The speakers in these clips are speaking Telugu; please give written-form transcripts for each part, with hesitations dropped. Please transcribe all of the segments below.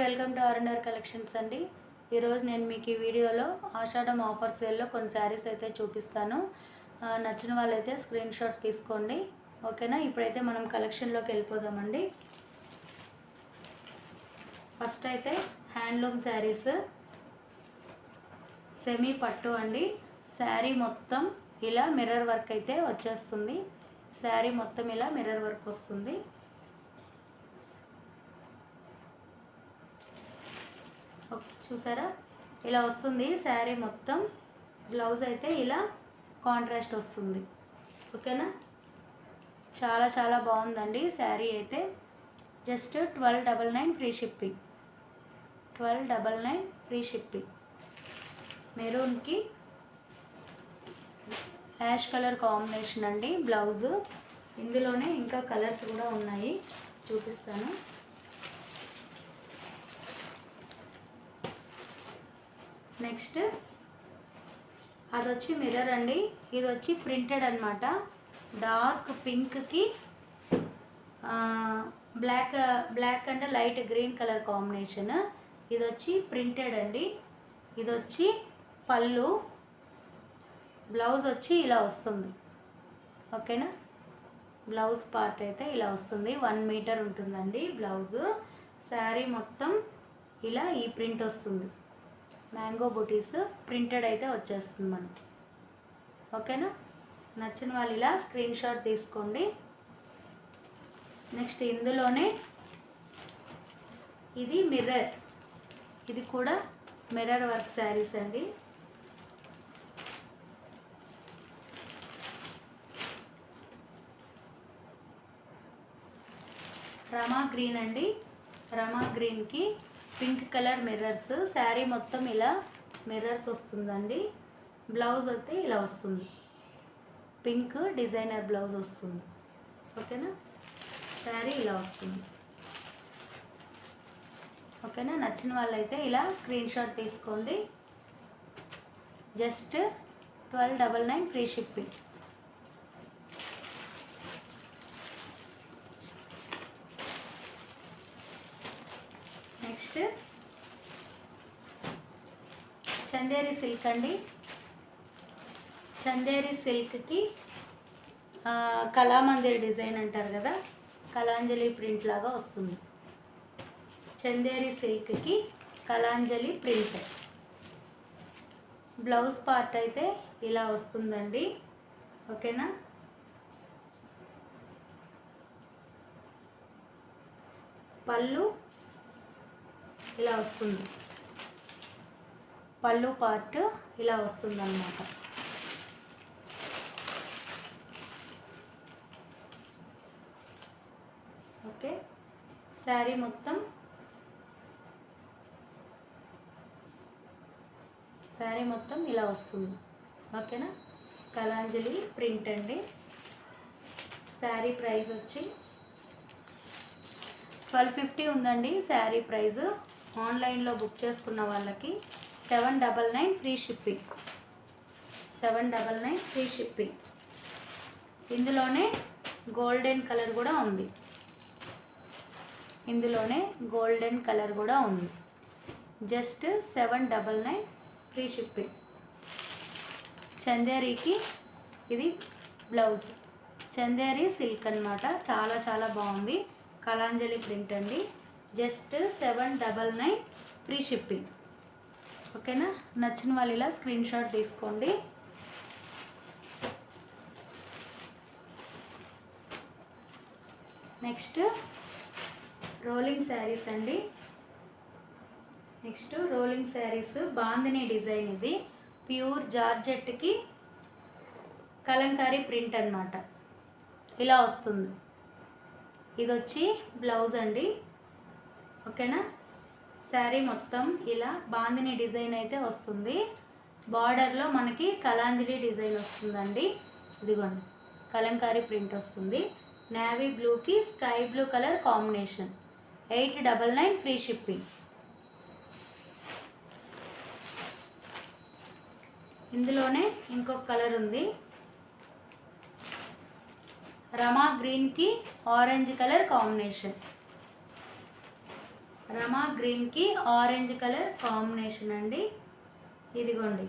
వెల్కమ్ టు ఆర్&ఆర్ కలెక్షన్స్ అండి. ఈరోజు నేను మీకు ఈ వీడియోలో ఆషాఢం ఆఫర్ సేల్లో కొన్ని శారీస్ అయితే చూపిస్తాను. నచ్చిన వాళ్ళైతే స్క్రీన్ షాట్ తీసుకోండి, ఓకేనా. ఇప్పుడైతే మనం కలెక్షన్లోకి వెళ్ళిపోదామండి. ఫస్ట్ అయితే హ్యాండ్లూమ్ శారీస్, సెమీ పట్టు అండి. శారీ మొత్తం ఇలా మిర్రర్ వర్క్ అయితే వచ్చేస్తుంది. శారీ మొత్తం ఇలా మిర్రర్ వర్క్ వస్తుంది. చూసారా, ఇలా వస్తుంది శారీ మొత్తం. బ్లౌజ్ అయితే ఇలా కాంట్రాస్ట్ వస్తుంది, ఓకేనా. చాలా చాలా బాగుందండి శారీ అయితే. Just 1299 free shipping. 1299 free shipping. మెరూన్కి యాష్ కలర్ కాంబినేషన్ అండి బ్లౌజు. ఇందులోనే ఇంకా కలర్స్ కూడా ఉన్నాయి, చూపిస్తాను. నెక్స్ట్ అది వచ్చి మిర్రర్ అండి. ఇది వచ్చి ప్రింటెడ్ అనమాట. డార్క్ పింక్కి black and light green colour combination. ఇది వచ్చి ప్రింటెడ్ అండి. ఇది వచ్చి పళ్ళు. బ్లౌజ్ వచ్చి ఇలా వస్తుంది, ఓకేనా. బ్లౌజ్ పార్ట్ అయితే ఇలా వస్తుంది. 1 మీటర్ ఉంటుందండి బ్లౌజు. శారీ మొత్తం ఇలా ఈ ప్రింట్ వస్తుంది. మ్యాంగో బూటీస్ ప్రింటెడ్ అయితే వచ్చేస్తుంది మనకి, ఓకేనా. నచ్చిన వాళ్ళు ఇలా స్క్రీన్ షాట్ తీసుకోండి. నెక్స్ట్ ఇందులోనే ఇది మిర్రర్. ఇది కూడా మిర్రర్ వర్క్ శారీస్ అండి. రమా గ్రీన్ అండి. రమా గ్రీన్కి పింక్ కలర్ మిర్రర్స్. శారీ మొత్తం ఇలా మిర్రర్స్ వస్తుందండి. బ్లౌజ్ అయితే ఇలా వస్తుంది. పింక్ డిజైనర్ బ్లౌజ్ వస్తుంది, ఓకేనా. శారీ ఇలా వస్తుంది, ఓకేనా. నచ్చిన వాళ్ళైతే ఇలా స్క్రీన్ షాట్ తీసుకోండి. Just 1299 free shipping. Next Chanderi silk అండి. చందేరి సిల్క్కి కళామందిర్ డిజైన్ అంటారు కదా, కళాంజలి ప్రింట్ లాగా వస్తుంది. చందేరి సిల్క్కి కళాంజలి ప్రింట్. బ్లౌజ్ పార్ట్ అయితే ఇలా వస్తుందండి, ఓకేనా. పళ్ళు ఇలా వస్తుంది. పళ్ళు పార్ట్ ఇలా వస్తుంది అన్నమాట. ఓకే. శారీ మొత్తం ఇలా వస్తుంది, ఓకేనా. కళాంజలి ప్రింట్ అండి. శారీ ప్రైస్ వచ్చి 1250 ఉందండి శారీ ప్రైస్. ఆన్లైన్లో బుక్ చేసుకున్న వాళ్ళకి 799 ఫ్రీ షిప్పింగ్. 799 free shipping. ఇందులోనే గోల్డెన్ కలర్ కూడా ఉంది. Just 799 free shipping. చందేరికి ఇది బ్లౌజ్. చందేరి సిల్క్ అన్నమాట. చాలా చాలా బాగుంది. కళాంజలి ప్రింట్ అండి. జస్ట్ 799 ఫ్రీ షిప్పింగ్, ఓకేనా. నచ్చిన వాళ్ళు ఇలా స్క్రీన్ షాట్ తీసుకోండి. నెక్స్ట్ రోలింగ్ శారీస్ అండి. Rolling saris bandhani design. ఇది ప్యూర్ జార్జెట్కి కలంకారీ ప్రింట్ అన్నమాట. ఇలా వస్తుంది. ఇది వచ్చి బ్లౌజ్ అండి, ఓకేనా. శారీ మొత్తం ఇలా బాందిని డిజైన్ అయితే వస్తుంది. బార్డర్లో మనకి కళాంజలి డిజైన్ వస్తుందండి. ఇదిగోండి, కలంకారీ ప్రింట్ వస్తుంది. నేవీ బ్లూకి sky blue colour combination. 899 free shipping. ఇందులోనే ఇంకొక కలర్ ఉంది. రమా గ్రీన్కి ఆరెంజ్ కలర్ కాంబినేషన్. రమా గ్రీన్కి ఆరెంజ్ కలర్ కాంబినేషన్ అండి. ఇదిగోండి,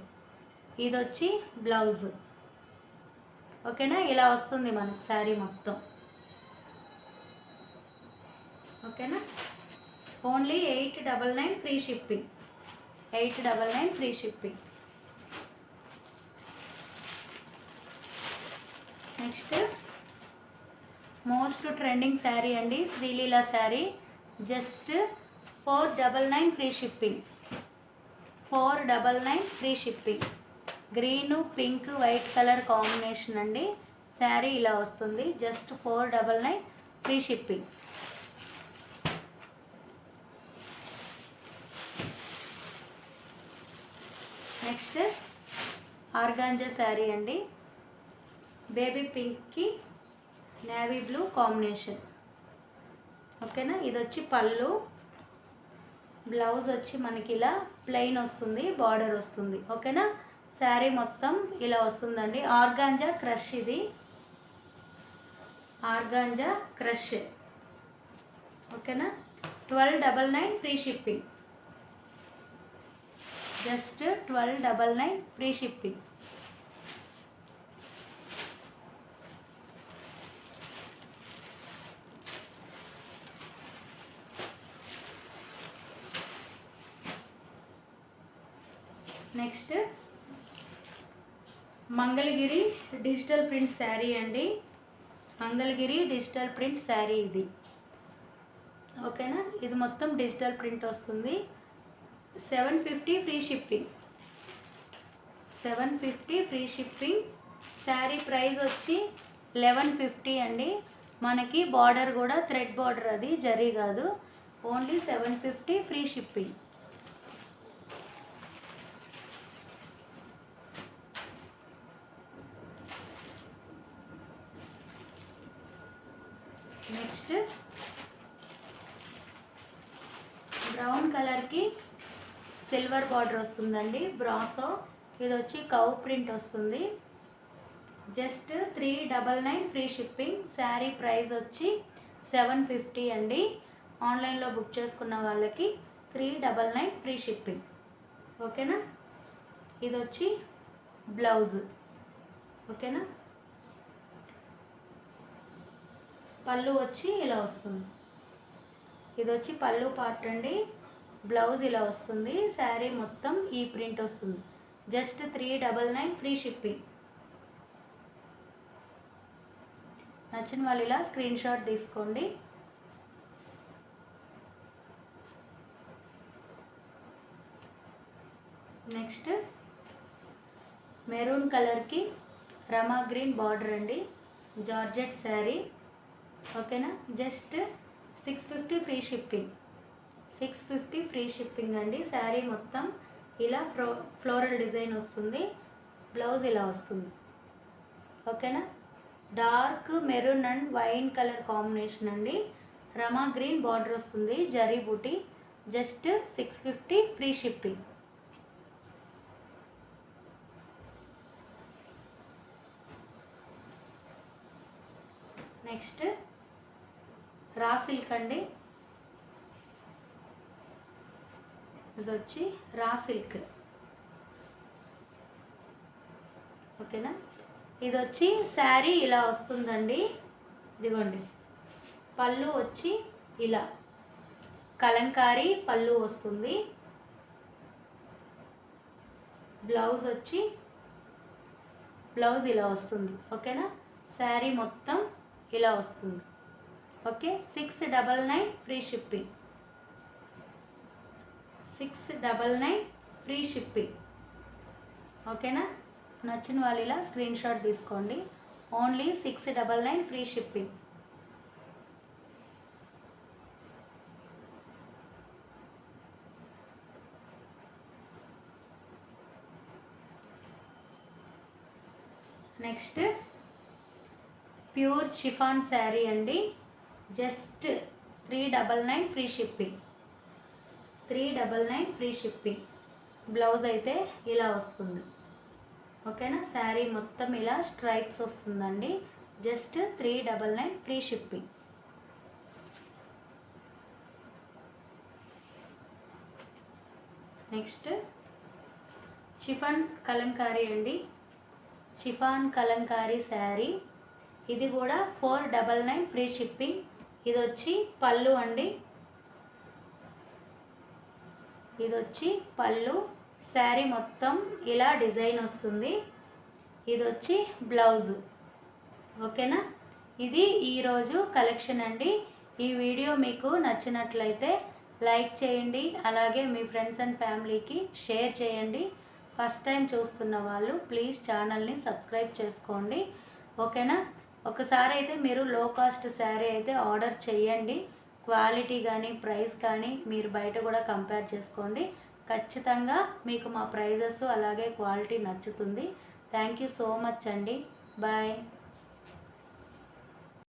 ఇది వచ్చి బ్లౌజ్. ఓకేనా, ఇలా వస్తుంది మనకు శారీ మొత్తం. ఓకేనా, only 899 free shipping. 899 free shipping. Next most trending sari అండి, Sreeleela sari. Just 499 free shipping. 499 free shipping. Green pink white colour combination అండి. శారీ ఇలా వస్తుంది. Just 499 free shipping. Next organza sari అండి. బేబీ పింక్కి నేవీ బ్లూ కాంబినేషన్. ఓకేనా, ఇది వచ్చి పళ్ళు. బ్లౌజ్ వచ్చి మనకి ఇలా ప్లెయిన్ వస్తుంది, బార్డర్ వస్తుంది. ఓకేనా, శారీ మొత్తం ఇలా వస్తుందండి. ఆర్గాంజా క్రష్, ఇది ఆర్గాంజా క్రష్. ఓకేనా, 1299 free shipping. Just 1299 free shipping. Next Mangalagiri digital print sari అండి. మంగళగిరి డిజిటల్ ప్రింట్ శారీ ఇది. ఓకేనా, ఇది మొత్తం డిజిటల్ ప్రింట్ వస్తుంది. 750 free shipping. 750 free shipping. Sari price వచ్చి 1150 అండి. మనకి బార్డర్ కూడా థ్రెడ్ బార్డర్, అది జరీ కాదు. Only 750 free shipping. Next brown కలర్కి సిల్వర్ బార్డర్ వస్తుందండి, బ్రాసో. ఇది వచ్చి కౌ ప్రింట్ వస్తుంది. Just 399 free shipping. Sari price వచ్చి 750 అండి. ఆన్లైన్లో బుక్ చేసుకున్న వాళ్ళకి 399 ఫ్రీ షిప్పింగ్. ఓకేనా, ఇది వచ్చి బ్లౌజ్. ఓకేనా, పళ్ళు వచ్చి ఇలా వస్తుంది. ఇది వచ్చి పళ్ళు పార్ట్ అండి. బ్లౌజ్ ఇలా వస్తుంది. శారీ మొత్తం ఈ ప్రింట్ వస్తుంది. Just 399 free shipping. నచ్చిన వాళ్ళు ఇలా స్క్రీన్ షాట్ తీసుకోండి. నెక్స్ట్ మెరూన్ కలర్కి రమా గ్రీన్ బార్డర్ అండి, జార్జెట్ శారీ. ఓకేనా, just 650 free shipping. 650 free shipping అండి. శారీ మొత్తం ఇలా ఫ్లోరల్ డిజైన్ వస్తుంది. బ్లౌజ్ ఇలా వస్తుంది. ఓకేనా, dark maroon and wine colour combination అండి. రమా గ్రీన్ బార్డర్ వస్తుంది, zari buti. Just 650 free shipping. Next raw silk అండి. ఇది వచ్చి రా సిల్క్. ఓకేనా, ఇది వచ్చి శారీ ఇలా వస్తుందండి. ఇదిగోండి, పళ్ళు వచ్చి ఇలా కలంకారీ పళ్ళు వస్తుంది. బ్లౌజ్ వచ్చి బ్లౌజ్ ఇలా వస్తుంది. ఓకేనా, శారీ మొత్తం ఇలా వస్తుంది. Okay, 699 free shipping. 699 free shipping. ఓకేనా, నచ్చిన వాళ్ళు ఇలా స్క్రీన్ షాట్ తీసుకోండి. Only 699 free shipping. Next pure chiffon sari అండి. Just 399 free shipping. 399 free shipping. Blouse అయితే ఇలా వస్తుంది. ఓకేనా, శారీ మొత్తం ఇలా స్ట్రైప్స్ వస్తుందండి. Just 399 free shipping. Next chiffon Kalamkari అండి, చిఫాన్ కలంకారీ శారీ. ఇది కూడా 499 ఫ్రీ షిప్పింగ్. ఇది వచ్చి పళ్ళు అండి, ఇది వచ్చి పళ్ళు. శారీ మొత్తం ఇలా డిజైన్ వస్తుంది. ఇది వచ్చి బ్లౌజ్. ఓకేనా, ఇది ఈరోజు కలెక్షన్ అండి. ఈ వీడియో మీకు నచ్చినట్లయితే లైక్ చేయండి, అలాగే మీ ఫ్రెండ్స్ అండ్ ఫ్యామిలీకి షేర్ చేయండి. ఫస్ట్ టైం చూస్తున్న వాళ్ళు ప్లీజ్ ఛానల్ని సబ్స్క్రైబ్ చేసుకోండి. ఓకేనా, ఒకసారి అయితే మీరు లో కాస్ట్ శారీ అయితే ఆర్డర్ చేయండి. క్వాలిటీ కానీ ప్రైస్ కానీ మీరు బయట కూడా కంపేర్ చేసుకోండి. ఖచ్చితంగా మీకు మా ప్రైజెస్ అలాగే క్వాలిటీ నచ్చుతుంది. థ్యాంక్ యూ సో మచ్ అండి. బాయ్.